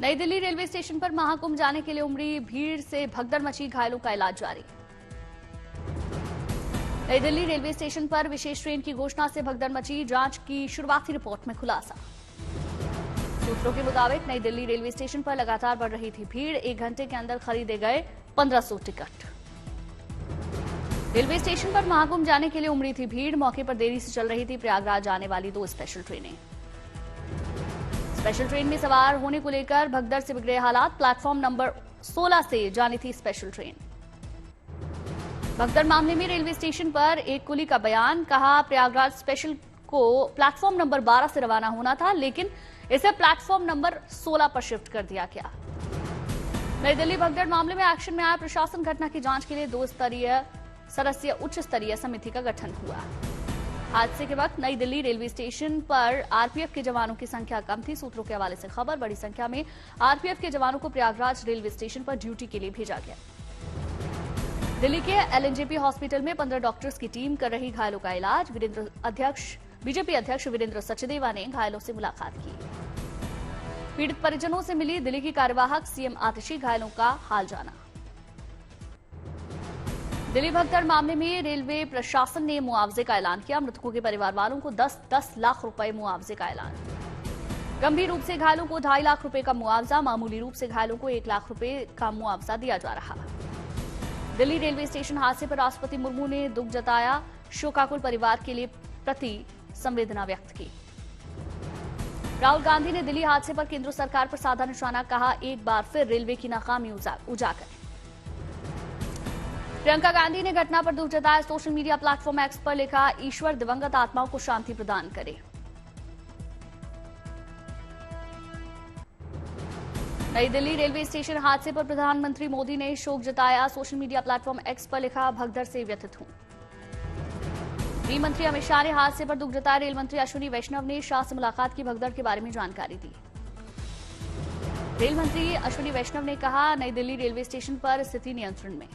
नई Delhi railway station पर महाकुंभ जाने के लिए उमड़ी भीड़ से भगदड़ मची, घायलों का इलाज जारी। नई दिल्ली रेलवे स्टेशन पर विशेष ट्रेन की घोषणा से भगदड़ मची, जांच की शुरुआती रिपोर्ट में खुलासा। सूत्रों के मुताबिक नई दिल्ली रेलवे स्टेशन पर लगातार बढ़ रही थी भीड़, 1 घंटे के अंदर खरीदे गए 1500 टिकट। रेलवे स्टेशन पर महाकुंभ जाने के लिए उमड़ी थी भीड़, मौके पर देरी से चल रही थी प्रयागराज जाने वाली 2 स्पेशल ट्रेनें। स्पेशल ट्रेन में सवार होने को लेकर भगदड़ से बिगड़े हालात, प्लेटफॉर्म नंबर 16 से जानी थी स्पेशल ट्रेन। भगदड़ मामले में रेलवे स्टेशन पर एक कुली का बयान, कहा प्रयागराज स्पेशल को प्लेटफॉर्म नंबर 12 से रवाना होना था, लेकिन इसे प्लेटफॉर्म नंबर 16 पर शिफ्ट कर दिया गया। नई दिल्ली भगदड़ मामले में एक्शन में आया प्रशासन, घटना की जांच के लिए 2 सदस्यीय उच्च स्तरीय समिति का गठन हुआ। हादसे के वक्त नई दिल्ली रेलवे स्टेशन पर आरपीएफ के जवानों की संख्या कम थी। सूत्रों के हवाले से खबर, बड़ी संख्या में आरपीएफ के जवानों को प्रयागराज रेलवे स्टेशन पर ड्यूटी के लिए भेजा गया। दिल्ली के एलएनजेपी हॉस्पिटल में 15 डॉक्टर्स की टीम कर रही घायलों का इलाज। बीजेपी अध्यक्ष वीरेंद्र सचदेवा ने घायलों से मुलाकात की। पीड़ित परिजनों से मिली दिल्ली की कार्यवाहक सीएम आतिशी, घायलों का हाल जाना। दिल्ली भगदड़ मामले में रेलवे प्रशासन ने मुआवजे का ऐलान किया, मृतकों के परिवार वालों को 10-10 लाख रुपए मुआवजे का ऐलान। गंभीर रूप से घायलों को 2.5 लाख रुपए का मुआवजा, मामूली रूप से घायलों को 1 लाख रुपए का मुआवजा दिया जा रहा। दिल्ली रेलवे स्टेशन हादसे पर राष्ट्रपति मुर्मू ने दुख जताया, शोकाकुल परिवार के लिए प्रति संवेदना व्यक्त की। राहुल गांधी ने दिल्ली हादसे पर केंद्र सरकार पर साधा निशाना, कहा एक बार फिर रेलवे की नाकामी उजागर। प्रियंका गांधी ने घटना पर दुख जताया, सोशल मीडिया प्लेटफॉर्म एक्स पर लिखा, ईश्वर दिवंगत आत्माओं को शांति प्रदान करे। नई दिल्ली रेलवे स्टेशन हादसे पर प्रधानमंत्री मोदी ने शोक जताया, सोशल मीडिया प्लेटफॉर्म एक्स पर लिखा, भगदड़ से व्यथित हूं। गृह मंत्री अमित शाह ने हादसे पर दुख जताया, रेल मंत्री अश्विनी वैष्णव ने शाह से मुलाकात की, भगदड़ के बारे में जानकारी दी। रेल मंत्री अश्विनी वैष्णव ने कहा, नई दिल्ली रेलवे स्टेशन पर स्थिति नियंत्रण में।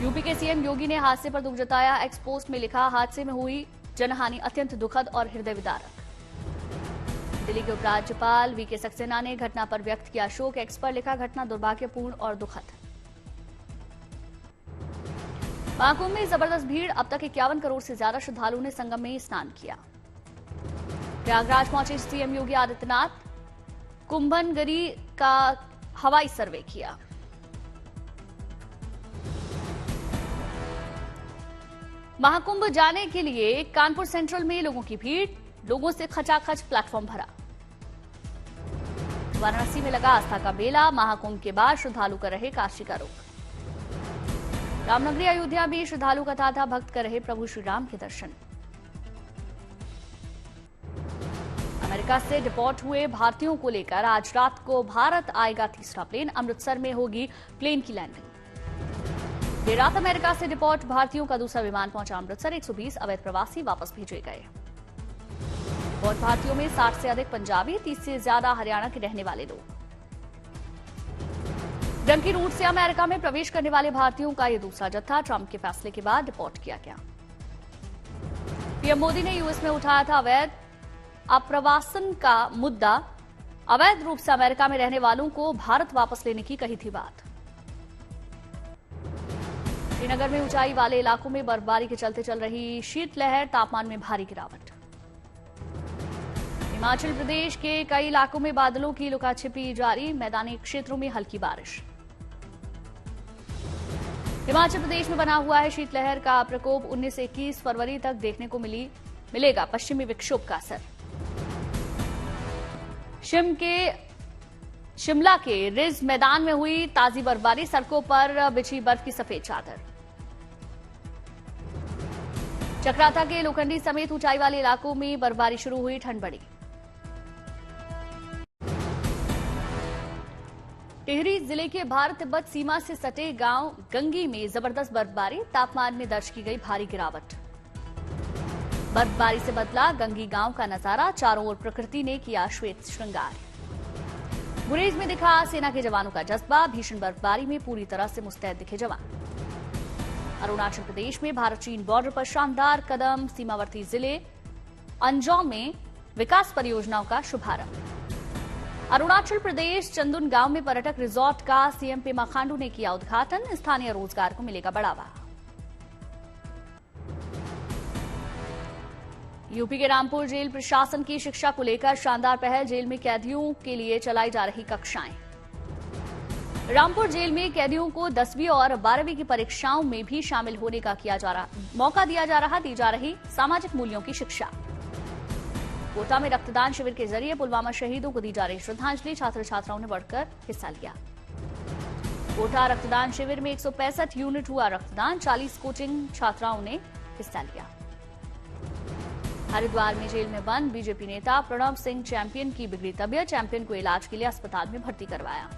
यूपी के सीएम योगी ने हादसे पर दुख जताया, एक्स पोस्ट में लिखा, हादसे में हुई जनहानि अत्यंत दुखद और हृदय विदारक। दिल्ली के उपराज्यपाल वीके सक्सेना ने घटना पर व्यक्त किया शोक, एक्स पर लिखा, घटना दुर्भाग्यपूर्ण और दुखद। महाकुंभ में जबरदस्त भीड़, अब तक 51 करोड़ से ज्यादा श्रद्धालुओं ने संगम में स्नान किया। प्रयागराज पहुंचे सीएम योगी आदित्यनाथ, कुंभनगरी का हवाई सर्वे किया। महाकुंभ जाने के लिए कानपुर सेंट्रल में लोगों की भीड़, लोगों से खचाखच प्लेटफॉर्म भरा। वाराणसी में लगा आस्था का मेला, महाकुंभ के बाद श्रद्धालु कर रहे काशी का रुख। रामनगरी अयोध्या में श्रद्धालु का तांता, भक्त कर रहे प्रभु श्री राम के दर्शन। अमेरिका से डिपोर्ट हुए भारतीयों को लेकर आज रात को भारत आएगा तीसरा प्लेन, अमृतसर में होगी प्लेन की लैंडिंग। देर रात अमेरिका से डिपोर्ट भारतीयों का दूसरा विमान पहुंचा अमृतसर, 120 अवैध प्रवासी वापस भेजे गए। डिपोर्ट भारतीयों में 60 से अधिक पंजाबी, 30 से ज्यादा हरियाणा के रहने वाले लोग। डंकी रूट से अमेरिका में प्रवेश करने वाले भारतीयों का यह दूसरा जत्था ट्रंप के फैसले के बाद डिपोर्ट किया गया। पीएम मोदी ने यूएस में उठाया था अवैध अप्रवासन का मुद्दा, अवैध रूप से अमेरिका में रहने वालों को भारत वापस लेने की कही थी बात। श्रीनगर में ऊंचाई वाले इलाकों में बर्फबारी के चलते चल रही शीतलहर, तापमान में भारी गिरावट। हिमाचल प्रदेश के कई इलाकों में बादलों की लुकाछिपी जारी, मैदानी क्षेत्रों में हल्की बारिश। हिमाचल प्रदेश में बना हुआ है शीतलहर का प्रकोप, 19 से 21 फरवरी तक देखने को मिलेगा पश्चिमी विक्षोभ का असर। शिमला के रिज मैदान में हुई ताजी बर्फबारी, सड़कों पर बिछी बर्फ की सफेद चादर। चक्राता के लोखंडी समेत ऊंचाई वाले इलाकों में बर्फबारी शुरू हुई, ठंड बढ़ी। टिहरी जिले के भारत तिब्बत सीमा से सटे गांव गंगी में जबरदस्त बर्फबारी, तापमान में दर्ज की गई भारी गिरावट। बर्फबारी से बदला गंगी गांव का नजारा, चारों ओर प्रकृति ने किया श्वेत श्रृंगार। गुरेज में दिखा सेना के जवानों का जज्बा, भीषण बर्फबारी में पूरी तरह से मुस्तैद दिखे जवान। अरुणाचल प्रदेश में भारत चीन बॉर्डर पर शानदार कदम, सीमावर्ती जिले अंजौ में विकास परियोजनाओं का शुभारंभ। अरुणाचल प्रदेश चंदुन गांव में पर्यटक रिजॉर्ट का सीएम पेमा खांडू ने किया उद्घाटन। स्थानीय रोजगार को मिलेगा बढ़ावा। यूपी के रामपुर जेल प्रशासन की शिक्षा को लेकर शानदार पहल। जेल में कैदियों के लिए चलाई जा रही कक्षाएं। रामपुर जेल में कैदियों को 10वीं और 12वीं की परीक्षाओं में भी शामिल होने का मौका दिया जा रहा। दी जा रही सामाजिक मूल्यों की शिक्षा। कोटा में रक्तदान शिविर के जरिए पुलवामा शहीदों को दी जा रही श्रद्धांजलि। छात्र छात्राओं ने बढ़कर हिस्सा लिया। कोटा रक्तदान शिविर में 165 यूनिट हुआ रक्तदान। 40 कोचिंग छात्राओं ने हिस्सा लिया। हरिद्वार में जेल में बंद बीजेपी नेता प्रणब सिंह चैंपियन की बिगड़ी तबीयत। चैंपियन को इलाज के लिए अस्पताल में भर्ती करवाया।